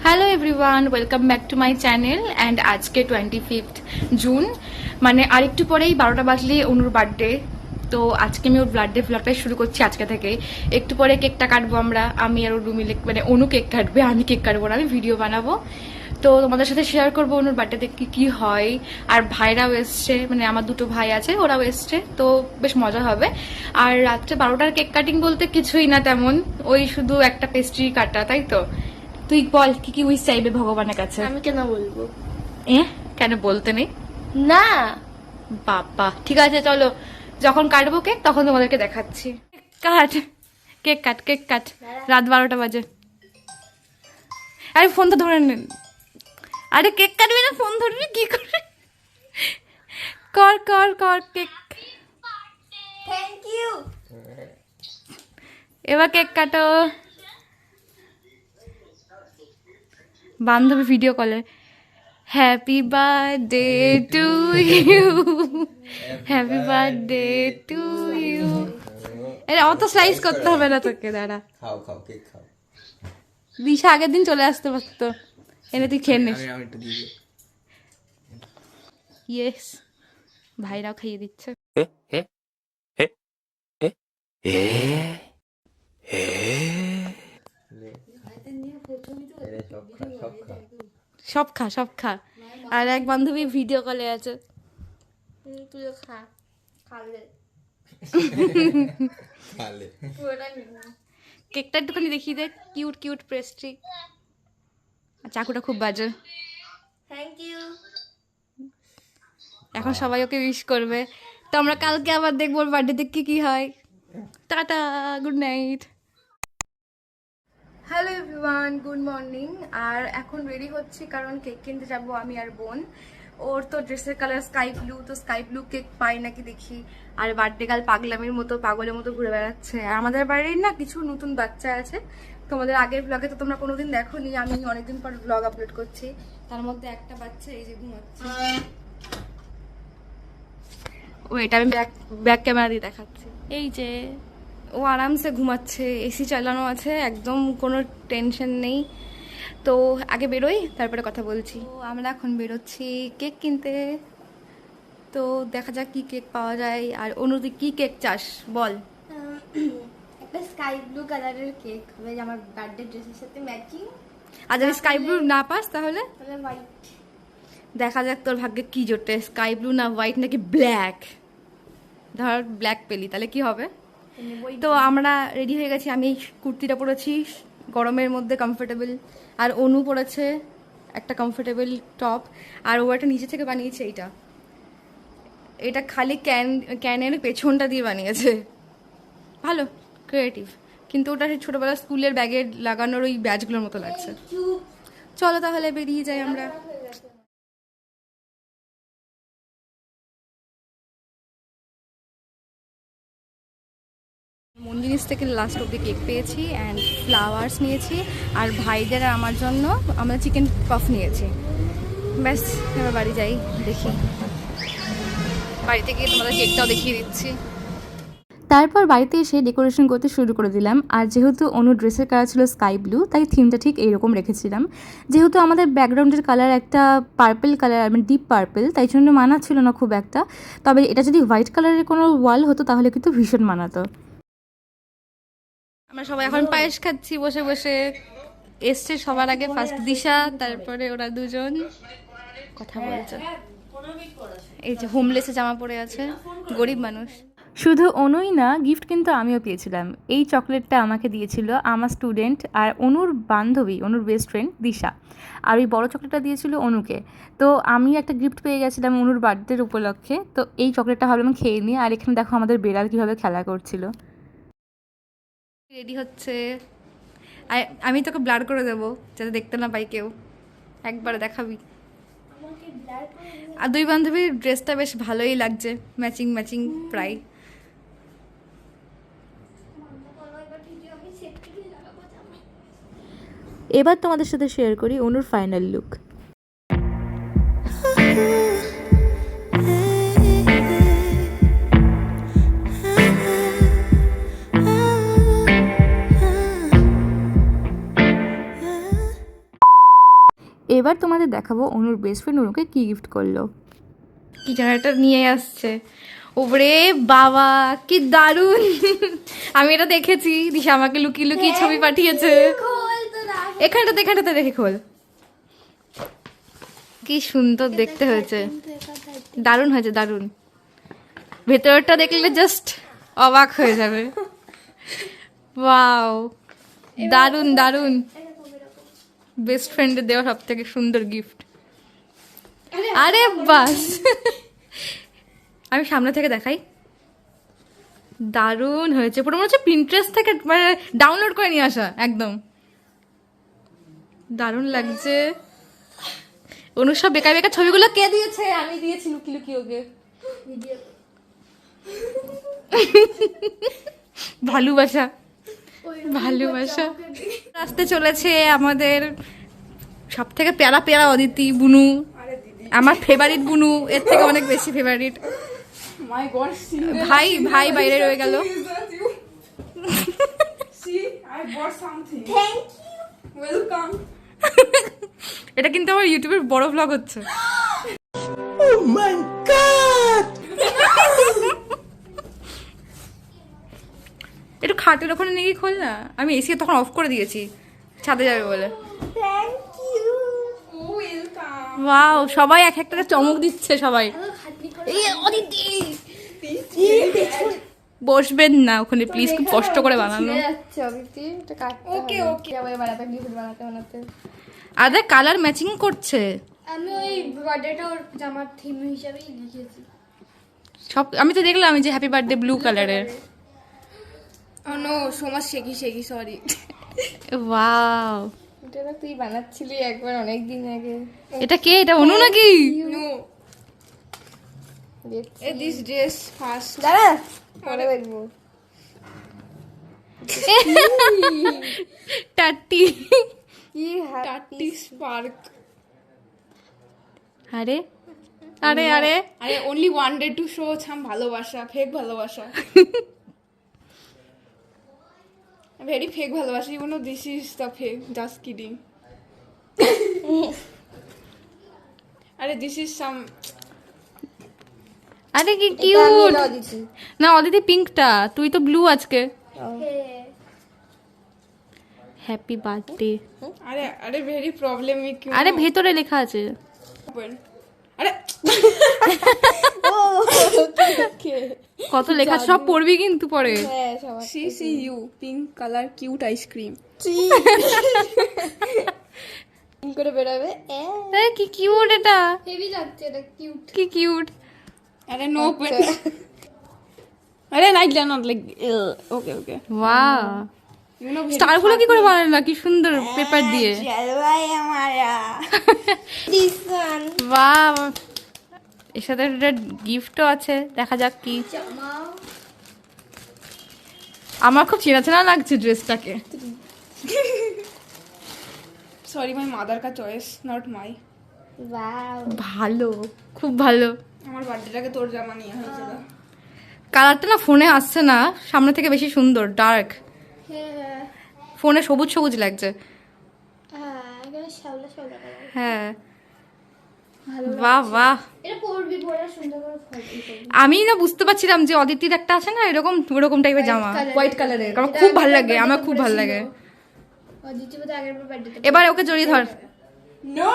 Hello everyone, welcome back to my channel. And আজকে 25th June, মানে আরেকটু পরেই 12টা বাজলে অনুর বার্থডে। তো আজকে আমি ওর বার্থডে ভ্লগটাই শুরু করছি আজকে থেকে। একটু পরে কেকটা কাটবো আমি আর অনু মিলে, মানে অনু কেক কাটবে, আমি কেক কাটবো না, আমি ভিডিও বানাবো। তো তোমাদের সাথে শেয়ার করবো অনুর বার্থডেতে কি কি হয়। আর ভাইরাও এসছে, মানে আমার দুটো ভাই আছে, ওরাও এসছে, তো বেশ মজা হবে। আর রাত্রে 12টার কেক কাটিং বলতে কিছুই না তেমন, ওই শুধু একটা পেস্ট্রি কাটা, তাই তো? তুই বল কি কি উইশ চাইবে ভগবানের কাছে? আমি কেন বলবো? কেন বলতে নেই? না, বাবা ঠিক আছে, চলো যখন কাটবো কেক তখন তোমাদেরকে দেখাচ্ছি। কাট, কেক কাট, কেক কাট। রাত 12টা বাজে। আরে ফোন তো ধরে নেন। আরে কেক কাটবি না, ফোন ধরবি কি করে? কর কর কর কেক। Thank you. এবার কেক কাটো। বান্ধবী ভিডিও কলে, happy birthday to you, happy birthday to you. আরে অত স্লাইস করতে হবে না তোকে, দাঁড়া। খাও খাও কেক খাও। দিশা আগের দিন চলে আসতে পারতো, এনে তুই খেয়ে নিস। আমি একটু দিয়ে ইয়েস, ভাইরাও খাইয়ে দিচ্ছে। সব খা সব খা। আর এক বান্ধবী ভিডিও কলে আছে। তুইও খা, খালে খালে পুরোটা নিবি। কেকটা একটুখানি দেখিয়ে দেখ, কিউট কিউট পেস্ট্রি। চাকুটা খুব বাজে। Thank you. এখন সবাই ওকে উইশ করবে। তো আমরা কালকে আবার দেখবো ওর বার্থডেতে কি কি হয়। Tata, good night. Hello everyone, good morning. আর এখন রেডি হচ্ছি কারণ কেক কিনতে যাব আমি আর বোন। ওর তো ড্রেসের কালার স্কাই ব্লু, তো স্কাই ব্লু কেক পাই নাকি দেখি। আর বার্থডে কাল পাগলামির মতো, পাগলের মতো ঘুরে বেড়াচ্ছে। আর আমাদের বাড়ির না কিছু নতুন বাচ্চা আছে, তোমাদের আগের ব্লগে তো তোমরা কোনোদিন দেখোনি, আমি অনেকদিন পর ব্লগ আপলোড করছি। তার মধ্যে একটা বাচ্চা এই যে ঘুমাচ্ছে। ও এটা আমি ব্যাক ক্যামেরা দিয়ে দেখাচ্ছি। এই যে ও আরামসে ঘুমাচ্ছে, এসি চালানো আছে, একদম কোনো টেনশন নেই। তো আগে বেরোই, তারপরে কথা বলছি। তো আমরা এখন বেরোচ্ছি কেক কিনতে। তো দেখা যাক কি কেক পাওয়া যায়। আর অনুদি কি কেক চাস বল? একটা স্কাই ব্লু কালারের কেক হবে আমার বার্থডে ড্রেসের সাথে ম্যাচিং। আর যদি স্কাই ব্লু না পাস তাহলে তাহলে হোয়াইট। দেখা যাক তোর ভাগ্যে কি জোটে, স্কাই ব্লু না হোয়াইট নাকি ব্ল্যাক। ধর ব্ল্যাক পেলি তাহলে কি হবে? তো আমরা রেডি হয়ে গেছি। আমি এই কুর্তিটা পরেছি, গরমের মধ্যে কমফোর্টেবল। আর অনু পরেছে একটা কমফোর্টেবল টপ। আর ও একটা নিচে থেকে বানিয়েছে এইটা, এটা খালি ক্যানের পেছনটা দিয়ে বানিয়েছে। ভালো, ক্রিয়েটিভ। কিন্তু ওটা সেই ছোটবেলার স্কুলের ব্যাগে লাগানোর ওই ব্যাজগুলোর মতো লাগছে। চলো তাহলে বেরিয়ে যাই আমরা। মন্দির থেকে লাস্ট অব্দি কেক পেয়েছি অ্যান্ড ফ্লাওয়ার্স নিয়েছি। আর ভাইদের আর আমার জন্য আমরা চিকেন পাফ নিয়েছি। ব্যাস, এবার বাড়ি যাই, দেখি বাড়িতে গিয়ে তোমাদের কেকটাও দেখিয়ে দিচ্ছি। তারপর বাড়িতে এসে ডেকোরেশন করতে শুরু করে দিলাম। আর যেহেতু অনু ড্রেসের কালার ছিল স্কাই ব্লু, তাই থিমটা ঠিক এইরকম রেখেছিলাম। যেহেতু আমাদের ব্যাকগ্রাউন্ডের কালার একটা পার্পল কালার, মানে ডিপ পার্পল, তাই জন্য মানাচ্ছিল না খুব একটা। তবে এটা যদি হোয়াইট কালারের কোনো ওয়াল হতো তাহলে কিন্তু ভীষণ মানাতো। আমরা সবাই এখন পায়েস খাচ্ছি বসে বসে। এসছে সবার আগে ফার্স্ট দিশা, তারপরে ওরা দুজন কথা বলছে। এই যে হোমলেসে জামা পরে আছে, গরিব মানুষ। শুধু অনুই না, গিফট কিন্তু আমিও পেয়েছিলাম। এই চকলেটটা আমাকে দিয়েছিল আমার স্টুডেন্ট আর অনুর বান্ধবী, অনুর বেস্ট ফ্রেন্ড দিশা। আর ওই বড় চকলেটটা দিয়েছিল অনুকে। তো আমি একটা গিফট পেয়ে গেছিলাম অনুর বার্থডের উপলক্ষে। তো এই চকলেটটা ভাবলাম খেয়ে নিই। আর এখানে দেখো আমাদের বেড়াল কীভাবে খেলা করছিল। রেডি হচ্ছে। আর আমি তোকে ব্লার করে দেবো যাতে দেখতে না পাই কেউ, একবারে দেখাবি। আর দুই বান্ধবীর ড্রেসটা বেশ ভালোই লাগছে, ম্যাচিং ম্যাচিং প্রায়। এবার তোমাদের সাথে শেয়ার করি অনুর ফাইনাল লুক। এবার তোমাদের দেখাবো অনুর বেস্ট ফ্রেন্ড অনুকে কি গিফট করলো। কি জেনারেটর নিয়ে আসছে, ওরে বাবা কি দারুণ। আমি এটা দেখেছি, দিশা আমাকে লুকিয়ে লুকিয়ে ছবি পাঠিয়েছে। এখানটাতে রেখে খোল। কি সুন্দর দেখতে হয়েছে, দারুণ হয়েছে দারুণ। ভেতরটা দেখলে জাস্ট অবাক হয়ে যাবে। ওয়াও, দারুণ দারুণ। বেস্ট ফ্রেন্ডের দেওয়া সব থেকে সুন্দর গিফট। আরে বাস, আমি সামনে থেকে দেখাই, দারুণ হয়েছে। পুরো মনে হচ্ছে পিন্টারেস্ট থেকে মানে ডাউনলোড করে নিয়ে আসা, একদম দারুণ লাগছে। অনুর সব বেকার বেকার ছবিগুলো কে দিয়েছে? আমি দিয়েছি লুকি লুকি ওকে। ভালোবাসা ভালোবাসা। আসতে চলেছে আমাদের সব থেকে প্যারা প্যারা অদিতি বুনু, আমার ফেভারিট বুনু, এর থেকে অনেক বেশি ফেভারিট। ভাই ভাই বাইরে রয়ে গেল। এটা কিন্তু আমার ইউটিউবের বড় ব্লগ হচ্ছে। একটু খাটের ওখানে নিয়ে গিয়ে খোল না, আমি এসি তখন অফ করে দিয়েছি ছাদে যাবে বলে। ওয়াও, সবাই এক একটা চমক দিচ্ছে সবাই। এই অদিতি বসবেন না ওখানে প্লিজ, খুব কষ্ট করে বানানো। ওকে ওকে বানাতে আর কালার ম্যাচিং করছে। আমি ওই বার্থডেটা ওর জামার থিম হিসেবেই লিখেছি সব। আমি তো দেখলাম যে হ্যাপি বার্থডে ব্লু কালারের। নো সমাজ শেখি সরি। ওয়াও, এটা না তুই বানাচ্ছিলি একবার অনেক দিন আগে। এটা কে? এটা অনু নাকি? নো দিস ড্রেস ফার্স্ট দাঁড়া পরে দেখবো। টাটি কি হ্যাপি স্পার্ক। আরে আরে আরে আরে only wanted to show some ভালোবাসা, ফেক ভালোবাসা। Very fake ভালোবাসা, you know this is the fake, just kidding. আরে this is some আরে কি কিউট। না অদিতি পিঙ্কটা, তুই তো ব্লু আজকে। Happy birthday. আরে আরে very problemic। আরে ভেতরে লেখা আছে। আরে কত লেখা, সব পড়বি কিন্তু পরে। CCU pink color cute ice cream করে বেরাবে। আরে কি কিউট এটা, হেভি লাগছে এটা, কিউট কি কিউট। আরে নো আরে like not like okay okay wow, you know star গুলো কি করে বানালো না, কি সুন্দর পেপার দিয়ে। জলবাই আমারা দিস ওয়ান বাহ, এর সাথে একটা গিফটও আছে, দেখা যাক কি। আমার খুব চেনা চেনা লাগছে ড্রেসটাকে। সরি মাই মাদার কা চয়েস নট মাই। ওয়াও, ভালো, খুব ভালো। আমার বার্থডেটাকে তোর জামা নিয়ে হয়েছিল। কালারটা না ফোনে আসছে না, সামনে থেকে বেশি সুন্দর ডার্ক। হ্যাঁ ফোনে সবুজ সবুজ লাগছে। হ্যাঁ এখানে শ্যাওলা শ্যাওলা কালার। হ্যাঁ বাহ বাহ, এটা পরবি, পরে সুন্দর করে ফটো করবি। আমি না বুঝতে পারছিলাম যে অদিতির একটা আছে না এরকম ওরকম টাইপের জামা, হোয়াইট কালারের। আমার খুব ভালো লাগে, আমার খুব ভালো লাগে। অদিতি বলে আগের বার্থডে এবার ওকে জড়িয়ে ধর। নো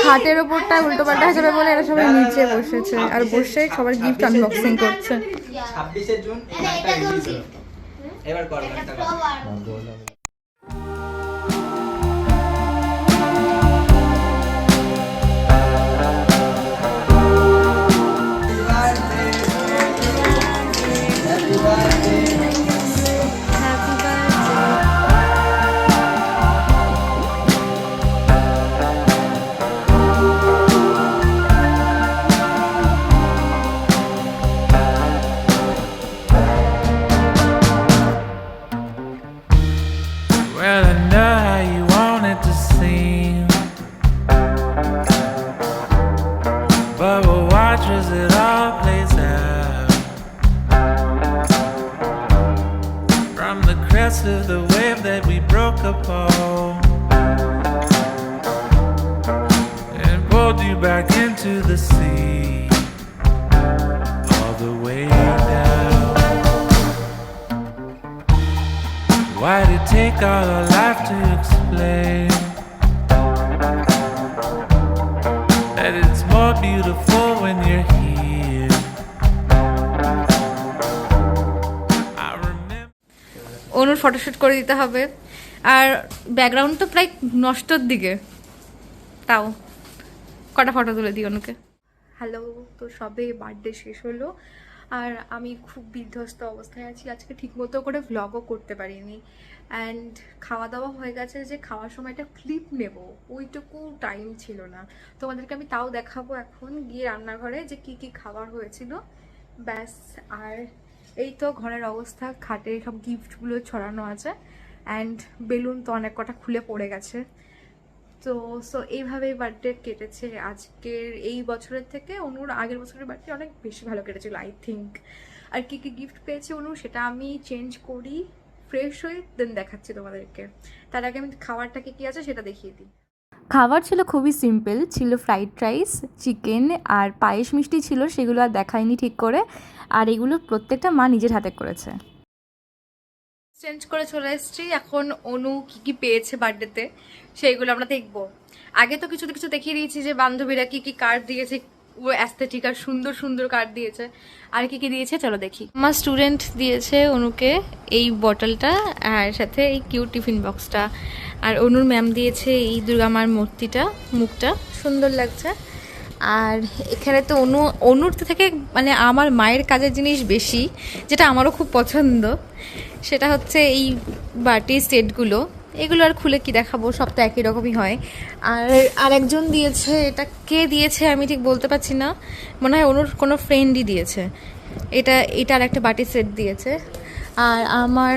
খাটের ওপরটা উল্টো পাল্টা হয়ে যাবে বলে এরা সবাই নিচে বসেছে আর বসে সবার গিফট আনবক্সিং করছে। 26শে জুন গানটা রিলিজ হলো। এবার কর গানটা কর। crest of the wave that we broke upon and pulled you back into the sea, all the way down. Why did it take all our life to explain that it's more beautiful when you're here? I remember. অনুর photoshoot করে দিতে হবে, আর background তো প্রায় নষ্টর দিকে, তাও কটা photo তুলে দিই অনুকে। হ্যালো, তো সবে বার্থডে শেষ হলো আর আমি খুব বিধ্বস্ত অবস্থায় আছি। আজকে ঠিকমতো করে ভ্লগও করতে পারিনি, অ্যান্ড খাওয়া দাওয়া হয়ে গেছে, যে খাওয়ার সময় একটা ক্লিপ নেব ওইটুকু টাইম ছিল না। তোমাদেরকে আমি তাও দেখাবো এখন গিয়ে রান্নাঘরে যে কি কি খাবার হয়েছিল, ব্যাস। আর এই তো ঘরের অবস্থা, খাটে সব গিফটগুলো ছড়ানো আছে, অ্যান্ড বেলুন তো অনেক কটা খুলে পড়ে গেছে। তো এইভাবেই বার্থডে কেটেছে আজকের। এই বছরের থেকে অনুর আগের বছরের বার্থডে অনেক বেশি ভালো কেটেছিল আই থিঙ্ক। আর কি কি গিফট পেয়েছে অনু সেটা আমি চেঞ্জ করি, ফ্রেশ হই, দেন দেখাচ্ছি তোমাদেরকে। তার আগে আমি খাবারটা কি আছে সেটা দেখিয়ে দিই। খাবার ছিল খুবই সিম্পল, ছিল ফ্রাইড রাইস, চিকেন আর পায়েস মিষ্টি ছিল, সেগুলো আর দেখায়নি ঠিক করে। আর এগুলো প্রত্যেকটা মা নিজের হাতে করেছে। চেঞ্জ করে চলে এসেছি, এখন অনু কি কি পেয়েছে বার্থডেতে সেইগুলো আমরা দেখবো। আগে তো কিছু কিছু দেখিয়ে দিয়েছি যে বান্ধবীরা কি কি কার্ড দিয়েছে, ও অ্যাস্থেটিক আর সুন্দর সুন্দর কার্ড দিয়েছে। আর কি কি দিয়েছে চলো দেখি। আমার স্টুডেন্ট দিয়েছে অনুকে এই বটলটা আর সাথে এই কিউট টিফিন বক্সটা, আর অনুর ম্যাম দিয়েছে এই দুর্গা মার মূর্তিটা, মুখটা সুন্দর লাগছে। আর এখানে তো অনুর থেকে মানে আমার মায়ের কাজের জিনিস বেশি, যেটা আমারও খুব পছন্দ, সেটা হচ্ছে এই বাটি সেটগুলো। এগুলো আর খুলে কি দেখাবো, সব তো একই রকমই হয়। আর একজন দিয়েছে, এটা কে দিয়েছে আমি ঠিক বলতে পারছি না, মনে হয় অনুর কোনো ফ্রেন্ডই দিয়েছে। এটার একটা বাটি সেট দিয়েছে। আর আমার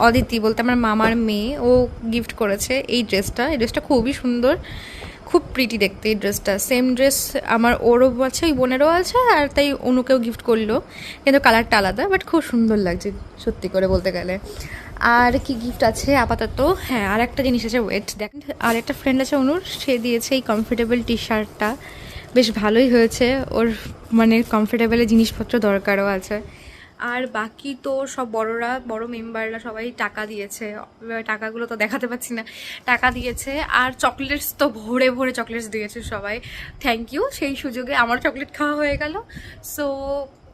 অদিতি বলতে আমার মামার মেয়ে, ও গিফট করেছে এই ড্রেসটা খুবই সুন্দর, খুব প্রিটি দেখতে এই ড্রেসটা। সেম ড্রেস আমার ওরও আছে, ওই বোনেরও আছে, আর তাই অনুকেও গিফট করলো, কিন্তু কালারটা আলাদা, বাট খুব সুন্দর লাগছে সত্যি করে বলতে গেলে। আর কি গিফট আছে আপাতত, হ্যাঁ আর একটা জিনিস আছে, ওয়েট দেখ। আর একটা ফ্রেন্ড আছে অনুর, সে দিয়েছে এই কমফোর্টেবল টি শার্টটা, বেশ ভালোই হয়েছে, ওর মানে কমফোর্টেবলের জিনিসপত্র দরকারও আছে। আর বাকি তো সব বড় মেম্বাররা সবাই টাকা দিয়েছে, টাকাগুলো তো দেখাতে পাচ্ছি না, টাকা দিয়েছে। আর চকলেটস তো ভরে ভরে চকলেটস দিয়েছে সবাই, থ্যাংক ইউ। সেই সুযোগে আমার চকলেট খাওয়া হয়ে গেল। সো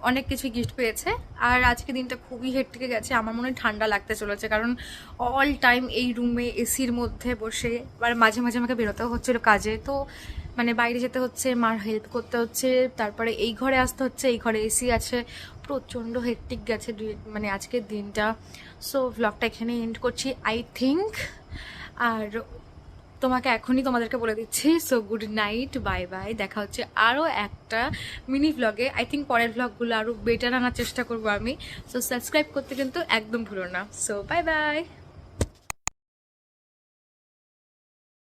অনেক কিছু গিফট পেয়েছে। আর আজকে দিনটা খুবই হেক্টিকে গেছে, আমার মনে হয় ঠান্ডা লাগতে চলেছে, কারণ অল টাইম এই রুমে এসির মধ্যে বসে, আর মাঝে মাঝে আমাকে বেরোতেও হচ্ছিলো কাজে, তো মানে বাইরে যেতে হচ্ছে, মার হেল্প করতে হচ্ছে, তারপরে এই ঘরে আসতে হচ্ছে, এই ঘরে এসি আছে, প্রচণ্ড হেক্টিক গেছে মানে আজকের দিনটা। সো ভ্লগটা এখানে এন্ড করছি আই থিঙ্ক। আর তোমাদেরকে বলে দিচ্ছি, so good night, bye bye. দেখা হচ্ছে আরও একটা মিনি ভ্লগে। আই থিঙ্ক পরের ভ্লগগুলো আরও বেটার আনার চেষ্টা করবো আমি। সো সাবস্ক্রাইব করতে কিন্তু একদম ভুলো না। So bye bye.